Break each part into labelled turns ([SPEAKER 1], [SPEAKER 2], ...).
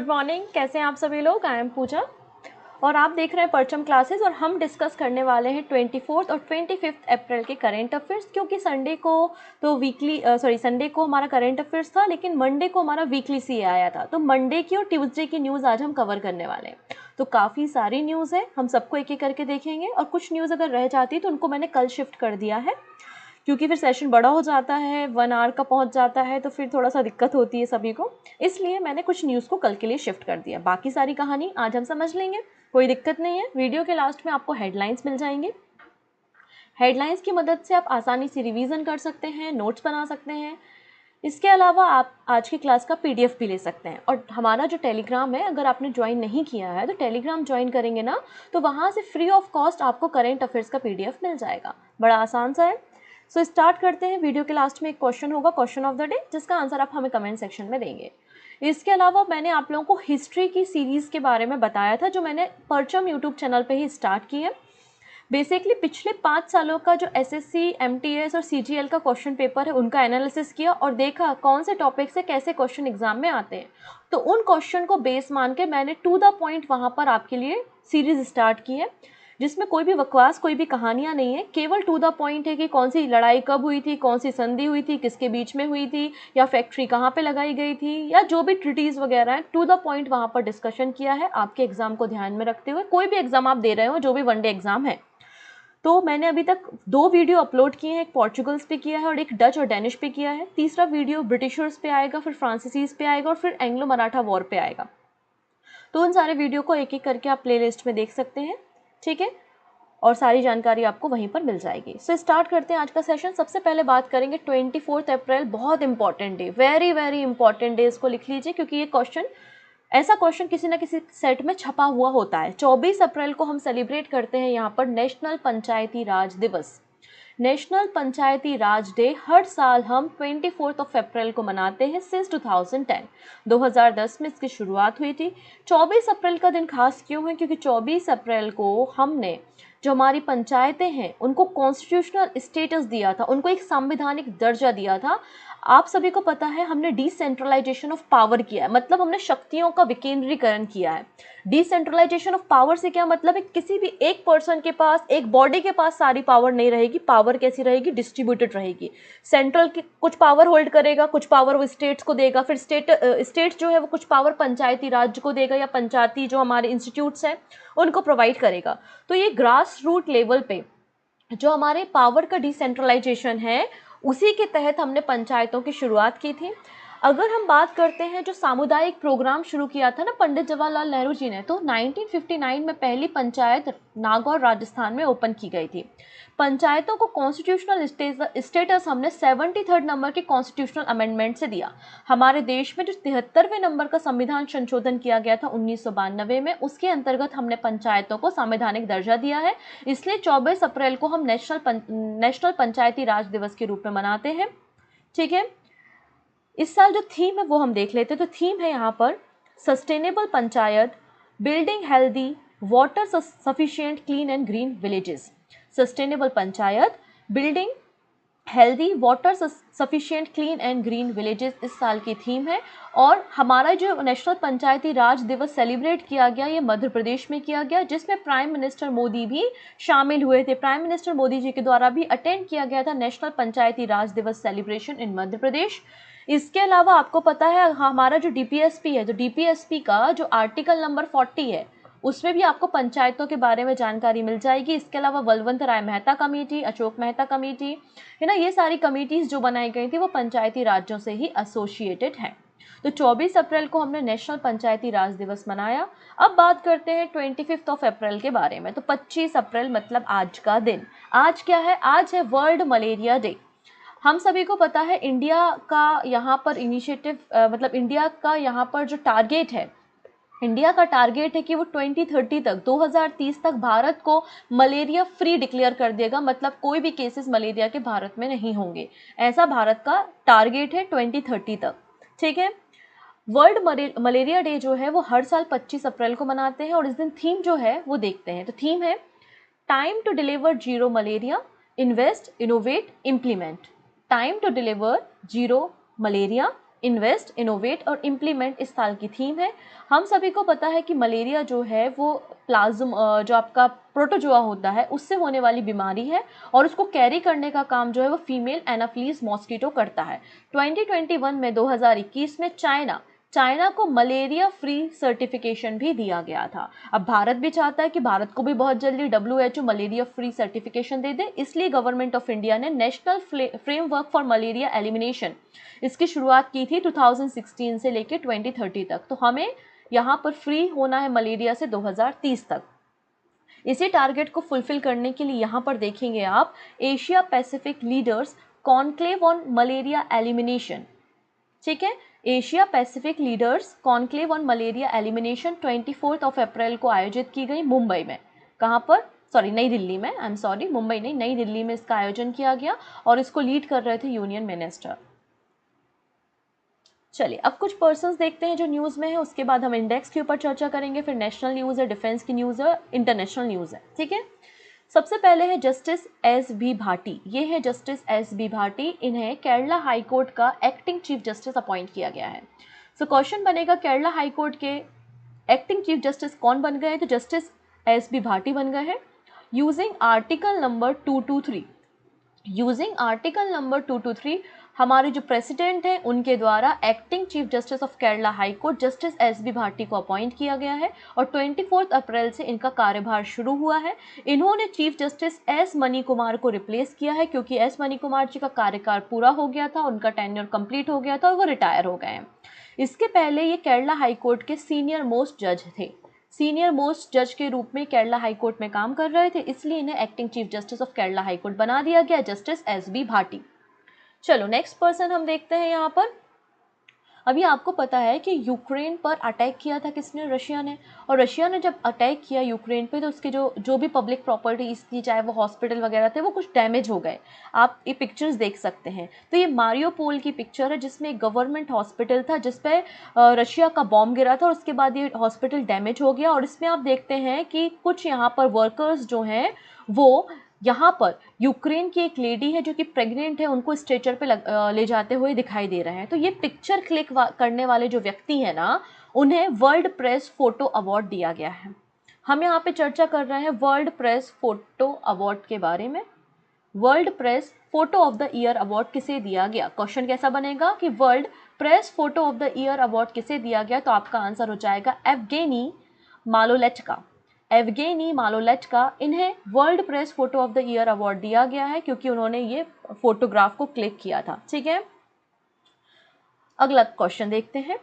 [SPEAKER 1] Good morning, कैसे हैं आप सभी लोग। आई एम पूजा और आप देख रहे हैं परचम क्लासेस और हम डिस्कस करने वाले हैं 24 और 25 अप्रैल के करंट अफेयर्स। क्योंकि संडे को तो संडे को हमारा करंट अफेयर्स था, लेकिन मंडे को हमारा वीकली सी आया था, तो मंडे की और ट्यूसडे की न्यूज़ आज हम कवर करने वाले हैं। तो काफ़ी सारी न्यूज़ है, हम सबको एक एक करके देखेंगे और कुछ न्यूज़ अगर रह जाती तो उनको मैंने कल शिफ्ट कर दिया है, क्योंकि फिर सेशन बड़ा हो जाता है, 1 आवर का पहुंच जाता है, तो फिर थोड़ा सा दिक्कत होती है सभी को, इसलिए मैंने कुछ न्यूज़ को कल के लिए शिफ्ट कर दिया। बाकी सारी कहानी आज हम समझ लेंगे, कोई दिक्कत नहीं है। वीडियो के लास्ट में आपको हेडलाइंस मिल जाएंगे। हेडलाइंस की मदद से आप आसानी से रिवीजन कर सकते हैं, नोट्स बना सकते हैं। इसके अलावा आप आज की क्लास का पीडीएफ भी ले सकते हैं। और हमारा जो टेलीग्राम है, अगर आपने ज्वाइन नहीं किया है तो टेलीग्राम ज्वाइन करेंगे ना, तो वहाँ से फ्री ऑफ कॉस्ट आपको करेंट अफेयर्स का पीडीएफ मिल जाएगा। बड़ा आसान सा है। सो स्टार्ट करते हैं। वीडियो के लास्ट में एक क्वेश्चन होगा, क्वेश्चन ऑफ द डे, जिसका आंसर आप हमें कमेंट सेक्शन में देंगे। इसके अलावा मैंने आप लोगों को हिस्ट्री की सीरीज़ के बारे में बताया था, जो मैंने परचम यूट्यूब चैनल पे ही स्टार्ट की है। बेसिकली पिछले 5 सालों का जो एसएससी, एमटीएस और सीजीएल का क्वेश्चन पेपर है, उनका एनालिसिस किया और देखा कौन से टॉपिक से कैसे क्वेश्चन एग्जाम में आते हैं। तो उन क्वेश्चन को बेस मान के मैंने टू द पॉइंट वहाँ पर आपके लिए सीरीज स्टार्ट की है, जिसमें कोई भी बकवास, कोई भी कहानियां नहीं है, केवल टू द पॉइंट है कि कौन सी लड़ाई कब हुई थी, कौन सी संधि हुई थी, किसके बीच में हुई थी, या फैक्ट्री कहाँ पे लगाई गई थी, या जो भी ट्रिटीज़ वगैरह है, टू द पॉइंट वहाँ पर डिस्कशन किया है आपके एग्जाम को ध्यान में रखते हुए। कोई भी एग्जाम आप दे रहे हो, जो भी वनडे एग्जाम है। तो मैंने अभी तक 2 वीडियो अपलोड किए हैं, एक पोर्चुगल्स पे किया है और एक डच और डेनिश पे किया है। तीसरा वीडियो ब्रिटिशर्स पे आएगा, फिर फ्रांसीसीज पे आएगा और फिर एंग्लो मराठा वॉर पे आएगा। तो उन सारे वीडियो को एक एक करके आप प्लेलिस्ट में देख सकते हैं, ठीक है, और सारी जानकारी आपको वहीं पर मिल जाएगी। सो स्टार्ट करते हैं आज का सेशन। सबसे पहले बात करेंगे 24 अप्रैल, बहुत important day, very very important day, इसको लिख लीजिए, क्योंकि ये क्वेश्चन, ऐसा क्वेश्चन किसी ना किसी सेट में छपा हुआ होता है। 24 अप्रैल को हम सेलिब्रेट करते हैं यहाँ पर नेशनल पंचायती राज दिवस। नेशनल पंचायती राज डे हर साल हम 24 अप्रैल को मनाते हैं सिंस 2010 में इसकी शुरुआत हुई थी। 24 अप्रैल का दिन खास क्यों है? क्योंकि 24 अप्रैल को हमने जो हमारी पंचायतें हैं उनको कॉन्स्टिट्यूशनल स्टेटस दिया था, उनको एक संवैधानिक दर्जा दिया था। आप सभी को पता है हमने डिसेंट्रलाइजेशन ऑफ पावर किया है, मतलब हमने शक्तियों का विकेंद्रीकरण किया है। डिसेंट्रलाइजेशन ऑफ पावर से क्या मतलब है? किसी भी एक पर्सन के पास, एक बॉडी के पास सारी पावर नहीं रहेगी। पावर कैसी रहेगी? डिस्ट्रीब्यूटेड रहेगी। सेंट्रल की कुछ पावर होल्ड करेगा, कुछ पावर वो स्टेट्स को देगा, फिर स्टेट जो है वो कुछ पावर पंचायती राज्य को देगा, या पंचायती जो हमारे इंस्टीट्यूट्स हैं उनको प्रोवाइड करेगा। तो ये ग्रास रूट लेवल पे जो हमारे पावर का डिसेंट्रलाइजेशन है, उसी के तहत हमने पंचायतों की शुरुआत की थी। अगर हम बात करते हैं जो सामुदायिक प्रोग्राम शुरू किया था ना पंडित जवाहरलाल नेहरू जी ने, तो 1959 में पहली पंचायत नागौर राजस्थान में ओपन की गई थी। पंचायतों को कॉन्स्टिट्यूशनल स्टेटस हमने 73rd नंबर के कॉन्स्टिट्यूशनल अमेंडमेंट से दिया। हमारे देश में जो 73वें नंबर का संविधान संशोधन किया गया था 1992 में, उसके अंतर्गत हमने पंचायतों को संवैधानिक दर्जा दिया है। इसलिए 24 अप्रैल को हम नेशनल पंचायती राज दिवस के रूप में मनाते हैं, ठीक है। इस साल जो थीम है वो हम देख लेते हैं। तो थीम है यहाँ पर sustainable panchayat, building healthy, water sufficient, clean and green villages. Sustainable panchayat, building healthy, water sufficient, clean and green villages इस साल की थीम है। और हमारा जो नेशनल पंचायती राज दिवस सेलिब्रेट किया गया, ये मध्य प्रदेश में किया गया, जिसमें प्राइम मिनिस्टर मोदी भी शामिल हुए थे। प्राइम मिनिस्टर मोदी जी के द्वारा भी अटेंड किया गया था नेशनल पंचायती राज दिवस सेलिब्रेशन इन मध्य प्रदेश। इसके अलावा आपको पता है हमारा जो डीपीएसपी है, तो डीपीएसपी का जो आर्टिकल नंबर 40 है, उसमें भी आपको पंचायतों के बारे में जानकारी मिल जाएगी। इसके अलावा बलवंत राय मेहता कमेटी, अशोक मेहता कमेटी है ना, ये सारी कमेटीज जो बनाई गई थी वो पंचायती राज्यों से ही एसोसिएटेड है। तो 24 अप्रैल को हमने नेशनल पंचायती राज दिवस मनाया। अब बात करते हैं 25 अप्रैल के बारे में। तो 25 अप्रैल मतलब आज का दिन। आज क्या है? आज है वर्ल्ड मलेरिया डे। हम सभी को पता है इंडिया का यहाँ पर इनिशिएटिव, मतलब इंडिया का यहाँ पर जो टारगेट है, इंडिया का टारगेट है कि वो 2030 तक, 2030 तक भारत को मलेरिया फ्री डिक्लेयर कर देगा, मतलब कोई भी केसेस मलेरिया के भारत में नहीं होंगे। ऐसा भारत का टारगेट है 2030 तक, ठीक है। वर्ल्ड मलेरिया डे जो है वो हर साल 25 अप्रैल को मनाते हैं। और इस दिन थीम जो है वो देखते हैं। तो थीम है time to deliver zero malaria, invest, innovate, implement. Time to deliver zero malaria, invest, innovate और इम्प्लीमेंट इस साल की थीम है। हम सभी को पता है कि मलेरिया जो है वो प्लाज्म जो आपका प्रोटोजोआ होता है उससे होने वाली बीमारी है और उसको कैरी करने का काम जो है वो फीमेल एनाफ्लीज मॉस्किटो करता है। 2021 में 2021 में चाइना को मलेरिया फ्री सर्टिफिकेशन भी दिया गया था। अब भारत भी चाहता है कि भारत को भी बहुत जल्दी WHO मलेरिया फ्री सर्टिफिकेशन दे दे, इसलिए गवर्नमेंट ऑफ इंडिया ने national framework for malaria elimination इसकी शुरुआत की थी 2016 से लेकर 2030 तक। तो हमें यहाँ पर फ्री होना है मलेरिया से 2030 तक। इसी टारगेट को फुलफिल करने के लिए यहाँ पर देखेंगे आप Asia Pacific leaders conclave on malaria elimination, ठीक है, Asia Pacific leaders conclave on malaria elimination 24 अप्रैल को आयोजित की गई मुंबई में। कहाँ पर? नई दिल्ली में। आई एम सॉरी, मुंबई नहीं, नई दिल्ली में इसका आयोजन किया गया और इसको लीड कर रहे थे यूनियन मिनिस्टर। चलिए अब कुछ पर्सन्स देखते हैं जो न्यूज़ में है, उसके बाद हम इंडेक्स के ऊपर चर्चा करेंगे, फिर नेशनल न्यूज़ है, डिफेंस की न्यूज़ है, इंटरनेशनल न्यूज़ है, ठीक है। सबसे पहले है जस्टिस S.B. भाटी। ये है जस्टिस S.B. भाटी, इन्हें केरला हाई कोर्ट का एक्टिंग चीफ जस्टिस अपॉइंट किया गया है। सो क्वेश्चन बनेगा केरला हाई कोर्ट के एक्टिंग चीफ जस्टिस कौन बन गए हैं? तो जस्टिस S.B. भाटी बन गए हैं। Using article number 223, using article number 223 हमारे जो प्रेसिडेंट हैं उनके द्वारा acting chief justice of Kerala high court justice S.B. Bhati को अपॉइंट किया गया है और 24 अप्रैल से इनका कार्यभार शुरू हुआ है। इन्होंने chief justice S. Money Kumar को रिप्लेस किया है क्योंकि S. मनी कुमार जी का कार्यकाल पूरा हो गया था, उनका टेन्योर कंप्लीट हो गया था और वो रिटायर हो गए हैं। इसके पहले ये केरला हाई कोर्ट के सीनियर मोस्ट जज थे, सीनियर मोस्ट जज के रूप में केरला हाई कोर्ट में काम कर रहे थे, इसलिए इन्हें acting chief justice of Kerala high court बना दिया गया, जस्टिस S.B. भाटी। चलो नेक्स्ट पर्सन हम देखते हैं यहाँ पर। अभी आपको पता है कि यूक्रेन पर अटैक किया था किसने? रशिया ने। और रशिया ने जब अटैक किया यूक्रेन पे तो उसके जो भी पब्लिक प्रॉपर्टीज थी, चाहे वो हॉस्पिटल वगैरह थे, वो कुछ डैमेज हो गए। आप ये पिक्चर्स देख सकते हैं। तो ये मारियोपोल की पिक्चर है जिसमें एक गवर्नमेंट हॉस्पिटल था जिस पे रशिया का बॉम्ब गिरा था और उसके बाद ये हॉस्पिटल डैमेज हो गया। और इसमें आप देखते हैं कि कुछ यहाँ पर वर्कर्स जो हैं वो यहाँ पर यूक्रेन की एक लेडी है जो कि प्रेग्नेंट है, उनको स्ट्रेचर पे ले जाते हुए दिखाई दे रहे हैं। तो ये पिक्चर क्लिक करने वाले जो व्यक्ति हैं ना, उन्हें वर्ल्ड प्रेस फोटो अवार्ड दिया गया है। हम यहाँ पे चर्चा कर रहे हैं वर्ल्ड प्रेस फोटो अवार्ड के बारे में। World press photo of the year award किसे दिया गया? क्वेश्चन कैसा बनेगा कि world press photo of the year award किसे दिया गया? तो आपका आंसर हो जाएगा एवगेनी मालोलेटका। एवगेनी मालोलेटका, इन्हें world press photo of the year award दिया गया है क्योंकि उन्होंने ये फोटोग्राफ को क्लिक किया था, ठीक है। अगला क्वेश्चन देखते हैं।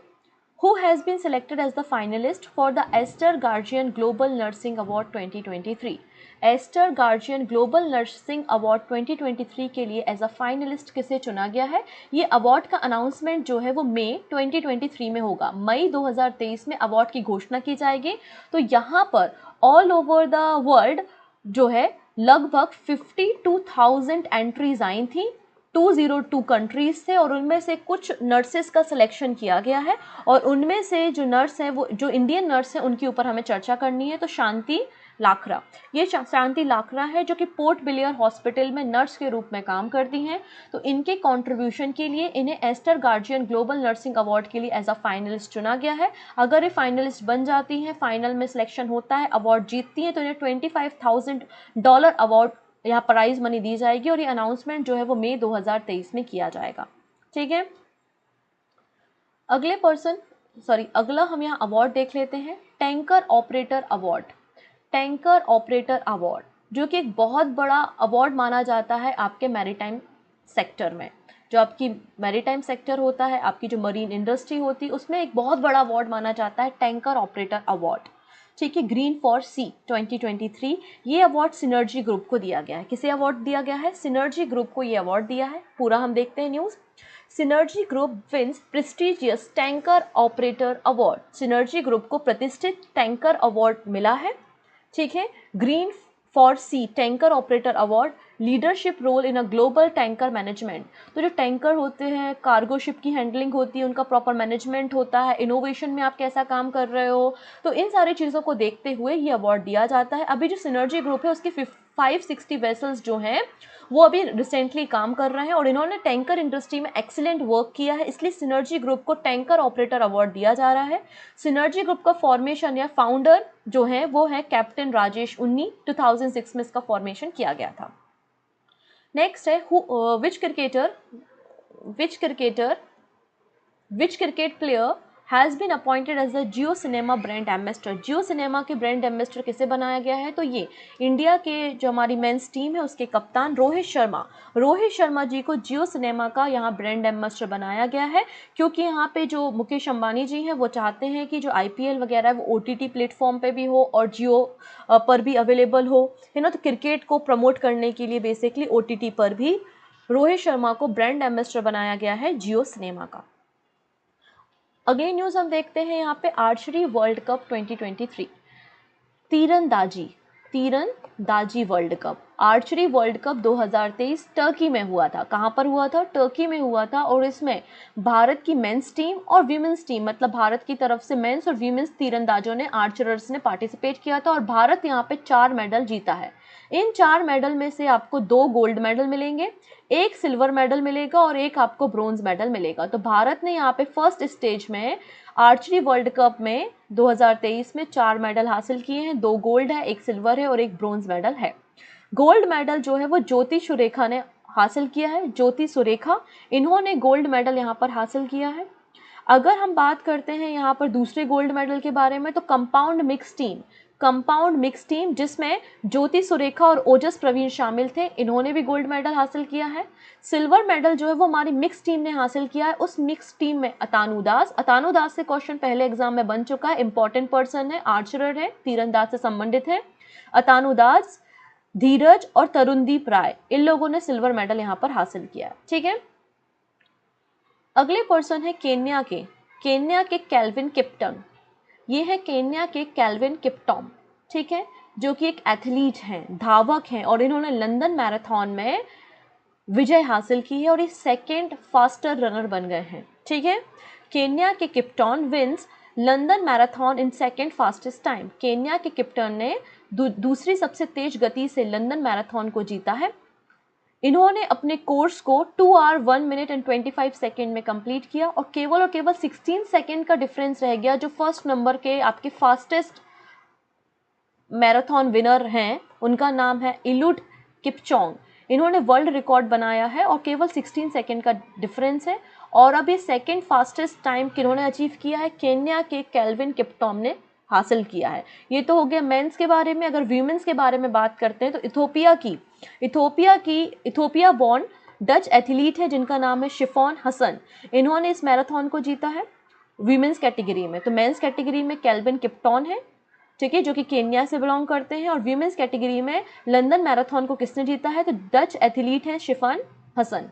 [SPEAKER 1] Who has been selected as the finalist for the Esther Guardian Global Nursing Award 2023? Aster guardian global nursing award 2023 के लिए एज अ फाइनलिस्ट किसे चुना गया है? ये अवार्ड का अनाउंसमेंट जो है वो मई 2023 में होगा। मई 2023 में अवार्ड की घोषणा की जाएगी। तो यहाँ पर ऑल ओवर द वर्ल्ड जो है लगभग 52,000 एंट्रीज आई थी, 202 कंट्रीज से, और उनमें से कुछ नर्सेस का सिलेक्शन किया गया है। और उनमें से जो नर्स है वो जो इंडियन नर्स है उनके ऊपर हमें चर्चा करनी है। तो शांति लाखरा, ये शांति लाखरा है जो कि पोर्ट ब्लेयर हॉस्पिटल में नर्स के रूप में काम करती हैं। तो इनके कंट्रीब्यूशन के लिए इन्हें Aster guardian global nursing award के लिए एज अ फाइनलिस्ट चुना गया है। अगर ये फाइनलिस्ट बन जाती हैं, फाइनल में सिलेक्शन होता है, अवार्ड जीतती हैं, तो इन्हें $25,000 अवार्ड यहाँ प्राइज मनी दी जाएगी और ये अनाउंसमेंट जो है वो मई 2023 में किया जाएगा, ठीक है। अगला हम यहाँ अवार्ड देख लेते हैं, tanker operator award. Tanker operator award जो कि एक बहुत बड़ा अवार्ड माना जाता है आपके मैरीटाइम सेक्टर में। जो आपकी मैरीटाइम सेक्टर होता है, आपकी जो मरीन इंडस्ट्री होती है, उसमें एक बहुत बड़ा अवार्ड माना जाता है टैंकर ऑपरेटर अवार्ड, ठीक है। ग्रीन फॉर सी 2023 ये अवार्ड सिनर्जी ग्रुप को दिया गया है। किसे अवार्ड दिया गया है? सिनर्जी ग्रुप को ये अवार्ड दिया है। पूरा हम देखते हैं news. Synergy group wins prestigious tanker operator award. Synergy group को प्रतिष्ठित टैंकर अवार्ड मिला है, ठीक है। Green for sea tanker operator award leadership role in a global tanker management. तो जो टैंकर होते हैं, कार्गो शिप की हैंडलिंग होती है, उनका प्रॉपर मैनेजमेंट होता है, इनोवेशन में आप कैसा काम कर रहे हो, तो इन सारी चीज़ों को देखते हुए ये अवार्ड दिया जाता है। अभी जो सिनर्जी ग्रुप है उसकी 560 वेसल्स जो हैं वो अभी रिसेंटली काम कर रहे हैं और इन्होंने टैंकर इंडस्ट्री में एक्सीलेंट वर्क किया है, इसलिए सिनर्जी ग्रुप को टैंकर ऑपरेटर अवार्ड दिया जा रहा है। सिनर्जी ग्रुप का फॉर्मेशन या फाउंडर जो है वो है कैप्टन राजेश उन्नी। 2006 में इसका फॉर्मेशन किया गया था। नेक्स्ट है which cricket player has been appointed as the Jio cinema brand ambassador. Jio cinema के ब्रांड एम्बेसडर किसे बनाया गया है, तो ये इंडिया के जो हमारी मेंस टीम है उसके कप्तान रोहित शर्मा जी को जियो सिनेमा का यहाँ ब्रांड एम्बेसडर बनाया गया है, क्योंकि यहाँ पे जो मुकेश अंबानी जी हैं वो चाहते हैं कि जो IPL वगैरह है वो OTT प्लेटफॉर्म पे भी हो और जियो पर भी अवेलेबल हो, है ना। तो क्रिकेट को प्रमोट करने के लिए बेसिकली OTT पर भी रोहित शर्मा को ब्रांड एम्बेसडर बनाया गया है जियो सिनेमा का। अगली न्यूज़ हम देखते हैं यहाँ पे आर्चरी वर्ल्ड कप 2023, तीरंदाजी world cup. Archery world cup 2023 Turkey में हुआ था। कहाँ पर हुआ था, टर्की में हुआ था। और इसमें भारत की मेंस टीम और वीमेंस टीम, मतलब भारत की तरफ से मेंस और वीमेंस तीरंदाजों ने, आर्चरर्स ने पार्टिसिपेट किया था और भारत यहाँ पे 4 मेडल जीता है। इन 4 मेडल में से आपको 2 गोल्ड मेडल मिलेंगे, 1 सिल्वर मेडल मिलेगा और 1 आपको ब्रोंज मेडल मिलेगा। तो भारत ने यहाँ पे फर्स्ट स्टेज में आर्चरी वर्ल्ड कप में 2023 में 4 मेडल हासिल किए हैं, 2 गोल्ड है, 1 सिल्वर है और 1 ब्रोंज मेडल है। गोल्ड मेडल जो है वो ज्योति सुरेखा ने हासिल किया है। ज्योति सुरेखा, इन्होंने गोल्ड मेडल यहाँ पर हासिल किया है। अगर हम बात करते हैं यहाँ पर दूसरे गोल्ड मेडल के बारे में, तो कंपाउंड मिक्स टीम जिसमें ज्योति सुरेखा और ओजस प्रवीण शामिल थे, इन्होंने भी गोल्ड मेडल हासिल किया है। सिल्वर मेडल जो है वो हमारी मिक्स टीम ने हासिल किया है। उस मिक्स टीम में अतानु दास से क्वेश्चन पहले एग्जाम में बन चुका है, इंपॉर्टेंट पर्सन है, आर्चरर है, तीरंदाज से संबंधित है। अतानु दास, धीरज और तरुणदीप राय, इन लोगों ने सिल्वर मेडल यहाँ पर हासिल किया है। ठीक है, अगले पर्सन है केन्या के कैल्विन किप्टन। ये है केन्या के कैल्विन किप्टॉम, ठीक है, जो कि एक एथलीट हैं, धावक हैं और इन्होंने लंदन मैराथन में विजय हासिल की है और ये सेकेंड फास्टर रनर बन गए हैं। ठीक है, केन्या के Kiptum wins London marathon in second fastest time. Kenya के किप्टन ने दूसरी सबसे तेज गति से लंदन मैराथन को जीता है। इन्होंने अपने कोर्स को 2 आवर 1 मिनट एंड 25 सेकेंड में कंप्लीट किया और केवल 16 सेकेंड का डिफरेंस रह गया। जो फर्स्ट नंबर के आपके फास्टेस्ट मैराथन विनर हैं उनका नाम है इलुड किपचोंग। इन्होंने वर्ल्ड रिकॉर्ड बनाया है और केवल 16 सेकेंड का डिफरेंस है। और अब ये सेकेंड फास्टेस्ट टाइम किन्होंने अचीव किया है, केन्या के कैल्विन किप्टॉम ने हासिल किया है। ये तो हो गया मेंस के बारे में। अगर वीमेंस के बारे में बात करते हैं तो इथोपिया बॉर्न डच एथलीट है जिनका नाम है शिफॉन हसन। इन्होंने इस मैराथन को जीता है वीमेंस कैटेगरी में। तो मेंस कैटेगरी में कैल्विन किप्टॉन है, ठीक है, जो कि केन्या से बिलोंग करते हैं। और वीमेंस कैटेगरी में लंदन मैराथन को किसने जीता है, तो डच एथलीट है शिफॉन हसन।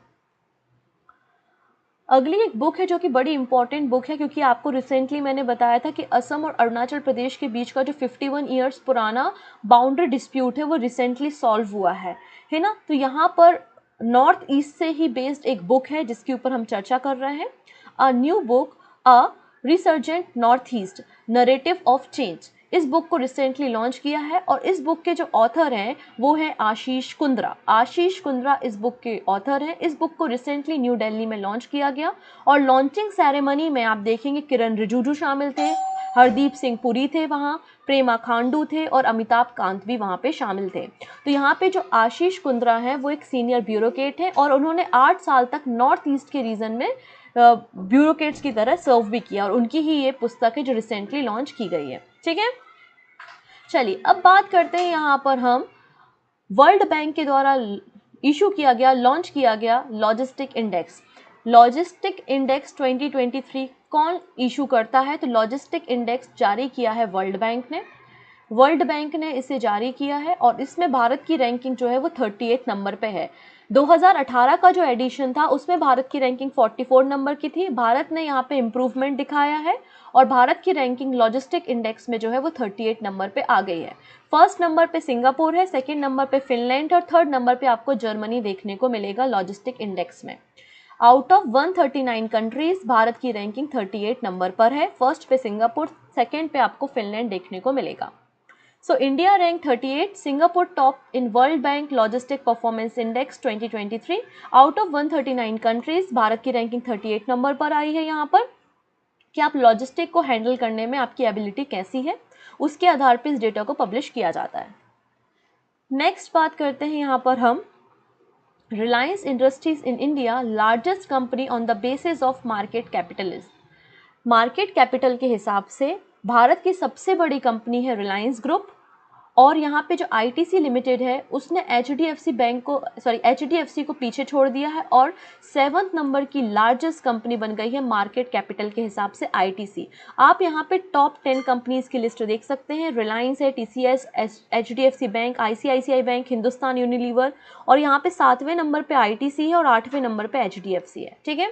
[SPEAKER 1] अगली एक बुक है जो कि बड़ी इंपॉर्टेंट बुक है, क्योंकि आपको रिसेंटली मैंने बताया था कि असम और अरुणाचल प्रदेश के बीच का जो 51 ईयर्स पुराना बाउंड्री डिस्प्यूट है वो रिसेंटली सॉल्व हुआ है ना। तो यहाँ पर नॉर्थ ईस्ट से ही बेस्ड एक बुक है जिसके ऊपर हम चर्चा कर रहे हैं। A new book, a resurgent north east, narrative of change. इस बुक को रिसेंटली लॉन्च किया है और इस बुक के जो ऑथर हैं वो है आशीष कुंद्रा इस बुक के ऑथर हैं। इस बुक को रिसेंटली न्यू दिल्ली में लॉन्च किया गया और लॉन्चिंग सेरेमनी में आप देखेंगे किरण रिजिजू शामिल थे, हरदीप सिंह पुरी थे वहाँ, प्रेमा खांडू थे और अमिताभ कांत भी वहाँ पे शामिल थे। तो यहाँ पे जो आशीष कुंद्रा है वो एक सीनियर ब्यूरोक्रेट है और उन्होंने 8 साल तक नॉर्थ ईस्ट के रीजन में ब्यूरोक्रेट्स की तरह सर्व भी किया और उनकी ही ये पुस्तक है जो रिसेंटली लॉन्च की गई है। ठीक है, चलिए अब बात करते हैं यहाँ पर हम वर्ल्ड बैंक के द्वारा लॉन्च किया गया लॉजिस्टिक इंडेक्स 2023 कौन इशू करता है, तो लॉजिस्टिक इंडेक्स जारी किया है वर्ल्ड बैंक ने। वर्ल्ड बैंक ने इसे जारी किया है और इसमें भारत की रैंकिंग जो है वो 38 नंबर पे है। 2018 का जो एडिशन था उसमें भारत की रैंकिंग 44 नंबर की थी। भारत ने यहाँ पे इम्प्रूवमेंट दिखाया है और भारत की रैंकिंग लॉजिस्टिक इंडेक्स में जो है वो 38 नंबर पे आ गई है। फर्स्ट नंबर पे सिंगापुर है, सेकेंड नंबर पे फिनलैंड और थर्ड नंबर पे आपको जर्मनी देखने को मिलेगा लॉजिस्टिक इंडेक्स में। आउट ऑफ 139 कंट्रीज भारत की रैंकिंग 38 नंबर पर है। फर्स्ट पे सिंगापुर, सेकेंड पे आपको फिनलैंड देखने को मिलेगा। So India ranked 38, Singapore top in World Bank Logistic Performance Index 2023. Out of 139 countries, Bharat की रैंकिंग 38 नंबर पर आई है। यहाँ पर कि आप लॉजिस्टिक को हैंडल करने में आपकी एबिलिटी कैसी है, उसके आधार पर इस डेटा को पब्लिश किया जाता है। नेक्स्ट बात करते हैं यहाँ पर हम Reliance industries in India largest company on the basis of market capitalism. Market capital के हिसाब से भारत की सबसे बड़ी कंपनी है रिलायंस ग्रुप और यहाँ पे जो आईटीसी लिमिटेड है उसने एचडीएफसी को पीछे छोड़ दिया है और 7th नंबर की लार्जेस्ट कंपनी बन गई है मार्केट कैपिटल के हिसाब से आईटीसी। आप यहाँ पे टॉप 10 कंपनीज की लिस्ट देख सकते हैं। रिलायंस है, TCS, HDFC bank, ICICI bank, Hindustan Unilever और यहाँ पे 7वें नंबर पे आईटीसी है और 8वें नंबर पे एचडीएफसी है। ठीक है,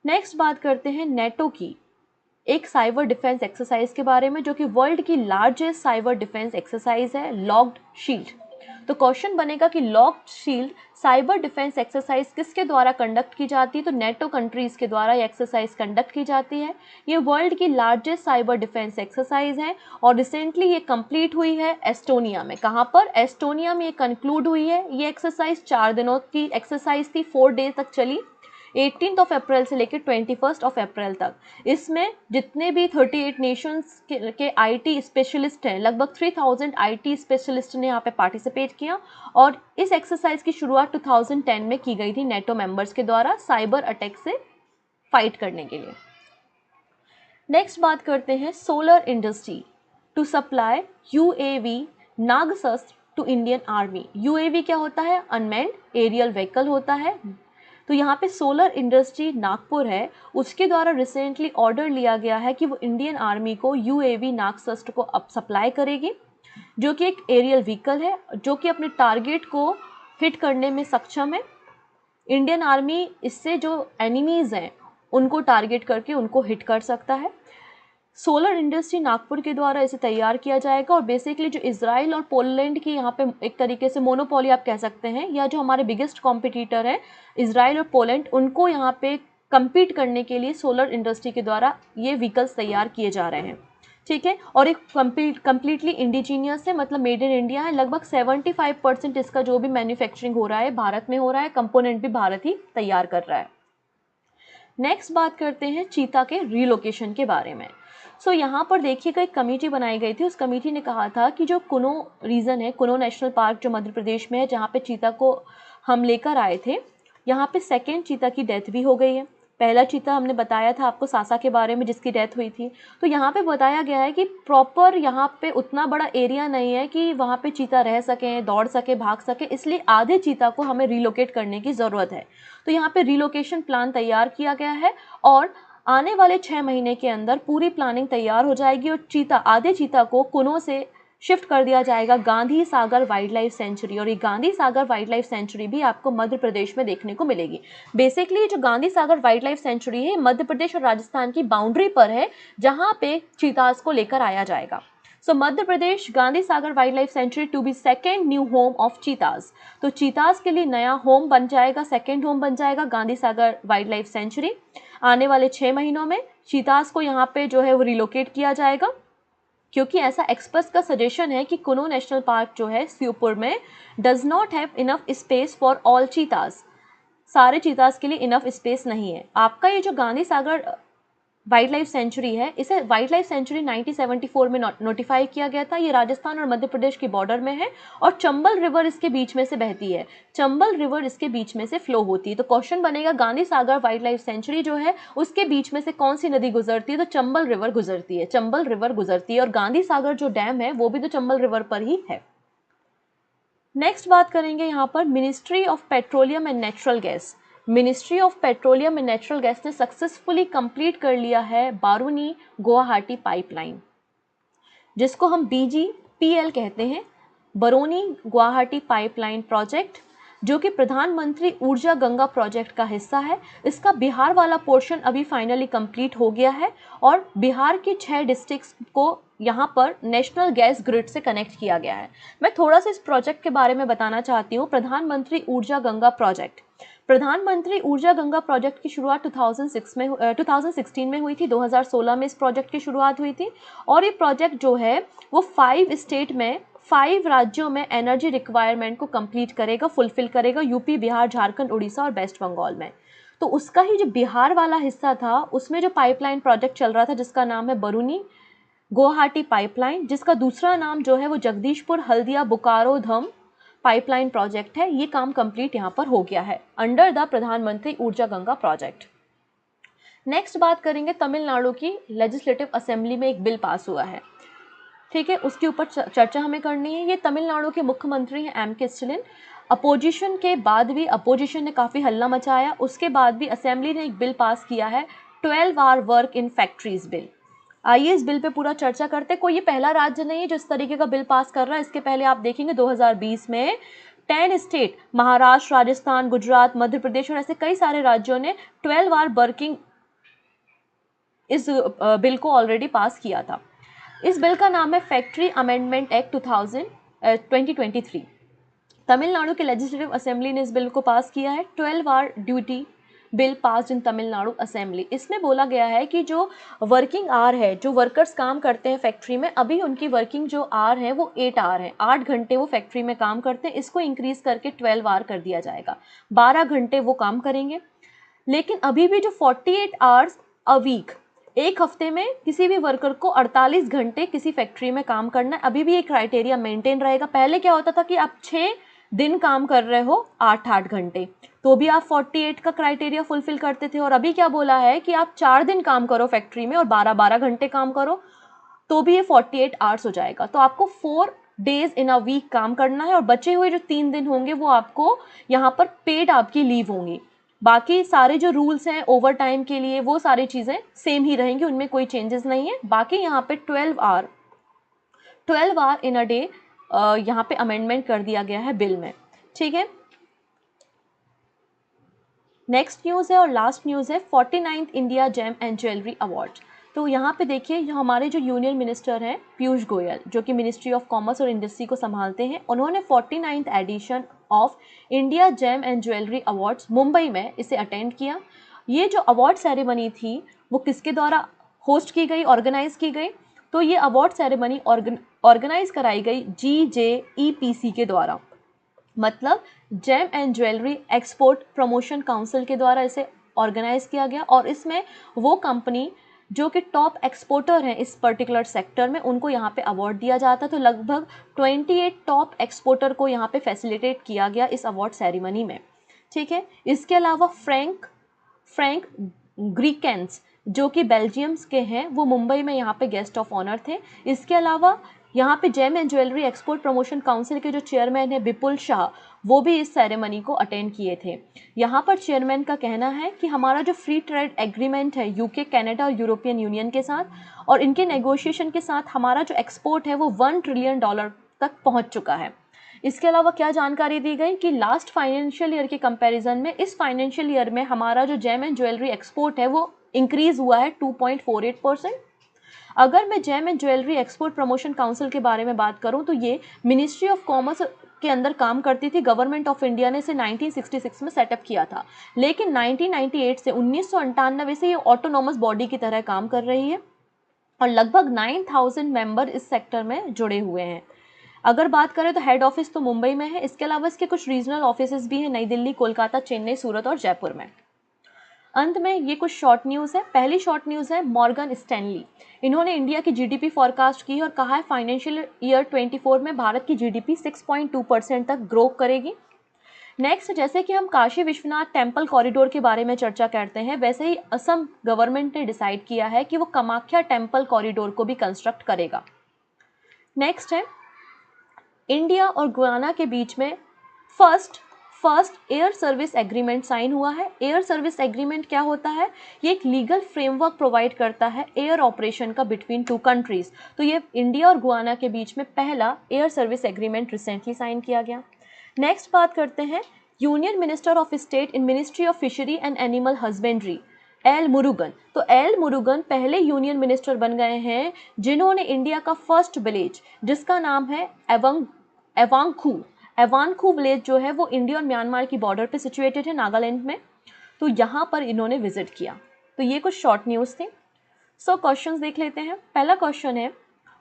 [SPEAKER 1] नेक्स्ट बात करते हैं नेटो की एक साइबर डिफेंस एक्सरसाइज के बारे में जो कि वर्ल्ड की लार्जेस्ट साइबर डिफेंस एक्सरसाइज है, लॉक्ड शील्ड। तो क्वेश्चन बनेगा कि locked shield cyber defence exercise किसके द्वारा कंडक्ट की जाती है? तो नेटो कंट्रीज के द्वारा ये एक्सरसाइज कंडक्ट की जाती है। ये वर्ल्ड की लार्जेस्ट साइबर डिफेंस एक्सरसाइज है और रिसेंटली ये कंप्लीट हुई है एस्टोनिया में। कहाँ पर? एस्टोनिया में ये कंक्लूड हुई है। ये एक्सरसाइज 4 दिनों की एक्सरसाइज थी, 4 डेज तक चली, 18 अप्रैल से लेकर 21 अप्रैल तक। इसमें जितने भी 38 नेशंस के आईटी स्पेशलिस्ट हैं, लगभग 3000 आईटी स्पेशलिस्ट ने यहाँ पे पार्टिसिपेट किया और इस एक्सरसाइज की शुरुआत 2010 में की गई थी नेटो मेंबर्स के द्वारा साइबर अटैक से फाइट करने के लिए। नेक्स्ट बात करते हैं solar industry to supply UAV Nagastra to Indian army. UAV क्या होता है? अनमैन्ड एरियल व्हीकल होता है। तो यहाँ पे सोलर इंडस्ट्री नागपुर है, उसके द्वारा रिसेंटली ऑर्डर लिया गया है कि वो इंडियन आर्मी को यूएवी नागशस्त्र को अब सप्लाई करेगी, जो कि एक एरियल व्हीकल है जो कि अपने टारगेट को हिट करने में सक्षम है। इंडियन आर्मी इससे जो एनिमीज़ हैं उनको टारगेट करके उनको हिट कर सकता है। सोलर इंडस्ट्री नागपुर के द्वारा इसे तैयार किया जाएगा और बेसिकली जो इजराइल और पोलैंड की यहाँ पे एक तरीके से मोनोपोली आप कह सकते हैं, या जो हमारे बिगेस्ट कॉम्पिटिटर है इजराइल और पोलैंड, उनको यहाँ पे कम्पीट करने के लिए सोलर इंडस्ट्री के द्वारा ये व्हीकल्स तैयार किए जा रहे हैं। ठीक है, और एक कम्प्लीटली इंडिजीनियस है, मतलब मेड इन इंडिया है। लगभग 75% इसका जो भी मैन्युफैक्चरिंग हो रहा है भारत में हो रहा है, कंपोनेंट भी भारत ही तैयार कर रहा है। नेक्स्ट बात करते हैं चीता के रिलोकेशन के बारे में। यहाँ पर देखिएगा एक कमेटी बनाई गई थी। उस कमेटी ने कहा था कि जो कुनो रीजन है, कुनो नेशनल पार्क जो मध्य प्रदेश में है, जहाँ पे चीता को हम लेकर आए थे, यहाँ पे सेकेंड चीता की डेथ भी हो गई है। पहला चीता हमने बताया था आपको सासा के बारे में जिसकी डेथ हुई थी। तो यहाँ पे बताया गया है कि प्रॉपर यहाँ पे उतना बड़ा एरिया नहीं है कि वहाँ पे चीता रह सकें, दौड़ सके, भाग सके, इसलिए आधे चीता को हमें रिलोकेट करने की ज़रूरत है। तो यहाँ पे रिलोकेशन प्लान तैयार किया गया है और आने वाले 6 महीने के अंदर पूरी प्लानिंग तैयार हो जाएगी और आधे चीता को कुनो से शिफ्ट कर दिया जाएगा Gandhi Sagar wildlife century. और ये Gandhi Sagar wildlife century भी आपको मध्य प्रदेश में देखने को मिलेगी। बेसिकली जो Gandhi Sagar wildlife century है मध्य प्रदेश और राजस्थान की बाउंड्री पर है, जहां पे चीतास को लेकर आया जाएगा। Madhya Pradesh Gandhi Sagar wildlife sanctuary to be second new home of cheetahs. तो चीतास के लिए नया होम बन जाएगा, सेकेंड होम बन जाएगा Gandhi Sagar wildlife century. आने वाले 6 महीनों में चीतास को यहाँ पे जो है वो रिलोकेट किया जाएगा, क्योंकि ऐसा एक्सपर्ट्स का सजेशन है कि कुनो नेशनल पार्क जो है श्योपुर में does not have enough space for all चीतास। सारे चीतास के लिए इनफ स्पेस नहीं है। आपका ये जो Gandhi Sagar wildlife century है, इसे वाइल्ड लाइफ सेंचुरी 1974 में नोटिफाई किया गया था। ये राजस्थान और मध्य प्रदेश की बॉर्डर में है और चंबल रिवर इसके बीच में से बहती है, चंबल रिवर इसके बीच में से फ्लो होती है। तो क्वेश्चन बनेगा Gandhi Sagar wildlife century जो है उसके बीच में से कौन सी नदी गुजरती है? तो चंबल रिवर गुजरती है, चंबल रिवर गुजरती है। और गांधी सागर जो डैम है वो भी तो चंबल रिवर पर ही है। नेक्स्ट बात करेंगे यहाँ पर ministry of petroleum and natural gas. Ministry of petroleum and natural gas ने सक्सेसफुली कंप्लीट कर लिया है बारूनी गुवाहाटी पाइपलाइन। जिसको हम BGPL कहते हैं, बरौनी गुवाहाटी पाइपलाइन प्रोजेक्ट, जो कि प्रधानमंत्री ऊर्जा गंगा प्रोजेक्ट का हिस्सा है। इसका बिहार वाला पोर्शन अभी फाइनली कंप्लीट हो गया है और बिहार की 6 डिस्ट्रिक्ट्स को यहाँ पर नेशनल गैस ग्रिड से कनेक्ट किया गया है। मैं थोड़ा सा इस प्रोजेक्ट के बारे में बताना चाहती हूँ। प्रधानमंत्री ऊर्जा गंगा प्रोजेक्ट, प्रधानमंत्री ऊर्जा गंगा प्रोजेक्ट की शुरुआत 2016 में हुई थी। 2016 में इस प्रोजेक्ट की शुरुआत हुई थी और ये प्रोजेक्ट जो है वो 5 स्टेट में, 5 राज्यों में एनर्जी रिक्वायरमेंट को कंप्लीट करेगा, फुलफिल करेगा, यूपी, बिहार, झारखंड, उड़ीसा और वेस्ट बंगाल में। तो उसका ही जो बिहार वाला हिस्सा था उसमें जो पाइपलाइन प्रोजेक्ट चल रहा था जिसका नाम है बरौनी गुवाहाटी पाइपलाइन, जिसका दूसरा नाम जो है वो जगदीशपुर हल्दिया बोकारो धम पाइपलाइन प्रोजेक्ट है, ये काम कंप्लीट यहाँ पर हो गया है अंडर द प्रधानमंत्री ऊर्जा गंगा प्रोजेक्ट। नेक्स्ट बात करेंगे, तमिलनाडु की लेजिस्लेटिव असेंबली में एक बिल पास हुआ है, ठीक है, उसके ऊपर चर्चा हमें करनी है। ये तमिलनाडु के मुख्यमंत्री हैं M.K. स्टालिन। अपोजिशन के बाद भी, अपोजिशन ने काफ़ी हल्ला मचाया, उसके बाद भी असेंबली ने एक बिल पास किया है, 12 hour work in factories bill. आइए इस बिल पे पूरा चर्चा करते हैं। कोई ये पहला राज्य नहीं है जो इस तरीके का बिल पास कर रहा है। इसके पहले आप देखेंगे 2020 में 10 स्टेट, महाराष्ट्र, राजस्थान, गुजरात, मध्य प्रदेश और ऐसे कई सारे राज्यों ने 12 आवर वर्किंग इस बिल को ऑलरेडी पास किया था। इस बिल का नाम है फैक्ट्री अमेंडमेंट एक्ट 2023। तमिलनाडु के लेजिस्लेटिव असेंबली ने इस बिल को पास किया है, 12 hour duty bill pass in Tamil Nadu assembly. इसमें बोला गया है कि जो वर्किंग आवर है, जो वर्कर्स काम करते हैं फैक्ट्री में, अभी उनकी वर्किंग जो आवर है वो 8 आवर है, 8 घंटे वो फैक्ट्री में काम करते हैं। इसको इंक्रीज करके 12 आवर कर दिया जाएगा, 12 घंटे वो काम करेंगे। लेकिन अभी भी जो 48 आवर्स अ वीक, एक हफ्ते में किसी भी वर्कर को 48 घंटे किसी फैक्ट्री में काम करना है, अभी भी ये क्राइटेरिया मेंटेन रहेगा। पहले क्या होता था कि आप 6 दिन काम कर रहे हो 8-8 घंटे, तो भी आप 48 का क्राइटेरिया फुलफिल करते थे। और अभी क्या बोला है कि आप 4 दिन काम करो फैक्ट्री में और 12-12 घंटे काम करो, तो भी ये 48 आवर्स हो जाएगा। तो आपको 4 डेज इन अ वीक काम करना है और बचे हुए जो 3 दिन होंगे वो आपको यहाँ पर पेड आपकी लीव होंगी। बाकी सारे जो रूल्स हैं ओवर टाइम के लिए वो सारी चीज़ें सेम ही रहेंगी, उनमें कोई चेंजेस नहीं है। बाकी यहाँ पे 12 आवर इन अ डे यहाँ पे अमेंडमेंट कर दिया गया है बिल में, ठीक है। नेक्स्ट न्यूज़ है और लास्ट न्यूज़ है 49th India gem and jewellery award. तो यहाँ पे देखिए, जो हमारे जो यूनियन मिनिस्टर हैं पीयूष गोयल, जो कि मिनिस्ट्री ऑफ कॉमर्स और इंडस्ट्री को संभालते हैं, उन्होंने 49th edition of India gem and jewellery awards Mumbai में इसे अटेंड किया। ये जो अवार्ड सेरेमनी थी वो किसके द्वारा होस्ट की गई, ऑर्गेनाइज की गई? तो ये अवार्ड सेरेमनी ऑर्गेनाइज कराई गई GJEPC के द्वारा, मतलब gem and jewellery export promotion council के द्वारा इसे ऑर्गेनाइज किया गया। और इसमें वो कंपनी जो कि टॉप एक्सपोर्टर हैं इस पर्टिकुलर सेक्टर में, उनको यहाँ पे अवार्ड दिया जाता। तो लगभग 28 टॉप एक्सपोर्टर को यहाँ पे फैसिलिटेट किया गया इस अवार्ड सेरेमनी में, ठीक है। इसके अलावा फ्रैंक ग्रीकेंस, जो कि बेल्जियम्स के हैं, वो मुंबई में यहाँ पे गेस्ट ऑफ ऑनर थे। इसके अलावा यहाँ पे gem and jewellery export promotion council के जो चेयरमैन है विपुल शाह, वो भी इस सेरेमनी को अटेंड किए थे। यहाँ पर चेयरमैन का कहना है कि हमारा जो फ्री ट्रेड एग्रीमेंट है यूके, कनाडा और यूरोपियन यूनियन के साथ, और इनके नेगोशिएशन के साथ हमारा जो एक्सपोर्ट है वो $1 ट्रिलियन तक पहुँच चुका है। इसके अलावा क्या जानकारी दी गई कि लास्ट फाइनेंशियल ईयर के कंपैरिजन में इस फाइनेंशियल ईयर में हमारा जो जेम एंड ज्वेलरी एक्सपोर्ट है वो इंक्रीज हुआ है 2.48%। अगर मैं gem and jewellery export promotion council के बारे में बात करूं तो ये मिनिस्ट्री ऑफ कॉमर्स के अंदर काम करती थी। गवर्नमेंट ऑफ इंडिया ने इसे 1966 में सेटअप किया था, लेकिन 1998 से 1998 से ये ऑटोनॉमस बॉडी की तरह काम कर रही है और लगभग 9000 मेंबर इस सेक्टर में जुड़े हुए हैं। अगर बात करें तो हेड ऑफिस तो मुंबई में है, इसके अलावा इसके कुछ रीजनल ऑफिस भी हैं नई दिल्ली, कोलकाता, चेन्नई, सूरत और जयपुर में। अंत में ये कुछ शॉर्ट न्यूज़ है। पहली शॉर्ट न्यूज़ है मॉर्गन स्टैनली, इन्होंने इंडिया की जीडीपी फॉरकास्ट की और कहा है फाइनेंशियल ईयर 24 में भारत की जीडीपी 6.2% तक ग्रो करेगी। नेक्स्ट, जैसे कि हम काशी विश्वनाथ टेम्पल कॉरिडोर के बारे में चर्चा करते हैं, वैसे ही असम गवर्नमेंट ने डिसाइड किया है कि वो कामाख्या टेम्पल कॉरिडोर को भी कंस्ट्रक्ट करेगा। नेक्स्ट है इंडिया और गुयाना के बीच में first first air service agreement sign हुआ है। एयर सर्विस एग्रीमेंट क्या होता है? ये एक लीगल फ्रेमवर्क प्रोवाइड करता है एयर ऑपरेशन का बिटवीन टू कंट्रीज। तो ये इंडिया और गुआना के बीच में पहला air service agreement recently sign किया गया। नेक्स्ट बात करते हैं union minister of state in ministry of fishery and animal husbandry, L Murugan. तो एल मुरुगन पहले यूनियन मिनिस्टर बन गए हैं जिन्होंने इंडिया का फर्स्ट विलेज जिसका नाम है एवांखू विलेज जो है वो इंडिया और म्यांमार की बॉर्डर पे सिचुएटेड है, नागालैंड में। तो यहाँ पर इन्होंने विजिट किया। तो ये कुछ शॉर्ट न्यूज़ थे। सो क्वेश्चंस देख लेते हैं। पहला क्वेश्चन है,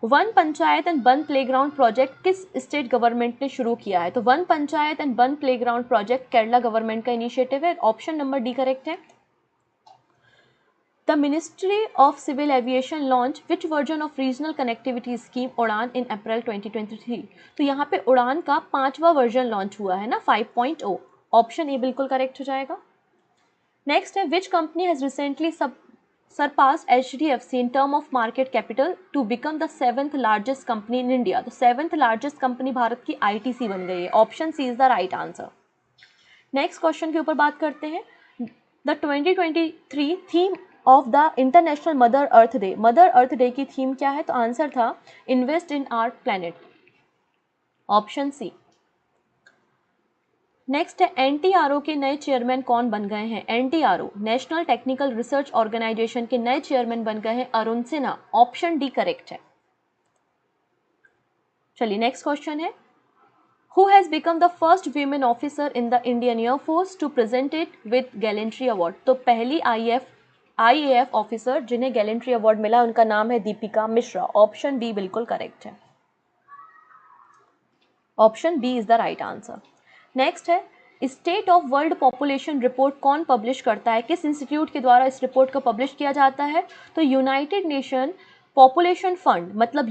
[SPEAKER 1] one panchayat and one playground project किस स्टेट गवर्नमेंट ने शुरू किया है? तो one panchayat and one playground project Kerala government का इनिशिएटिव है। ऑप्शन नंबर डी करेक्ट है। The Ministry of Civil Aviation launched which version of regional connectivity scheme उड़ान in April 2023? तो यहाँ पे उड़ान का 5वां वर्जन लॉन्च हुआ है ना, 5.0। ऑप्शन ए बिल्कुल करेक्ट हो जाएगा। नेक्स्ट है, which company has recently surpassed HDFC in term of market capital to become the 7th largest company in India? तो 7th largest कंपनी भारत की ITC बन गई है। Option C is the right answer. Next question के ऊपर बात करते हैं। The 2023 theme of the international mother earth day, mother earth day की थीम क्या है? तो आंसर था invest in our planet. Option C. Next है, NTRO के नए चेयरमैन कौन बन गए हैं? NTRO national technical research organisation के नए चेयरमैन बन गए हैं Arun Sinha. Option D correct है। चलिए नेक्स्ट क्वेश्चन है, Who has become the first women officer in the Indian Air Force to present it with Gallantry Award? तो पहली IAF ऑफिसर जिन्हें गैलेंट्री अवार्ड मिला उनका नाम है दीपिका मिश्रा। ऑप्शन बी बिल्कुल करेक्ट है। Option B is the right answer. Next है, state of world population report कौन पब्लिश करता है? किस इंस्टीट्यूट के द्वारा इस रिपोर्ट को पब्लिश किया जाता है? तो यूनाइटेड नेशन पॉपुलेशन फंड मतलब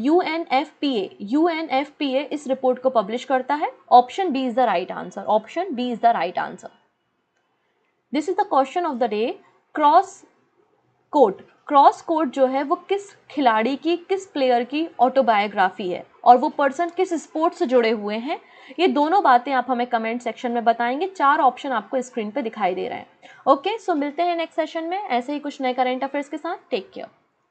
[SPEAKER 1] UNFPA इस रिपोर्ट को पब्लिश करता है। Option B is the right answer. Option B is the right answer. This is the question of the day. Cross court जो है वो किस खिलाड़ी की, किस प्लेयर की ऑटोबायोग्राफी है और वो पर्सन किस स्पोर्ट से जुड़े हुए हैं? ये दोनों बातें आप हमें कमेंट सेक्शन में बताएंगे। 4 ऑप्शन आपको स्क्रीन पे दिखाई दे रहे हैं। ओके, सो मिलते हैं नेक्स्ट सेशन में ऐसे ही कुछ नए करंट अफेयर्स के साथ। Take care.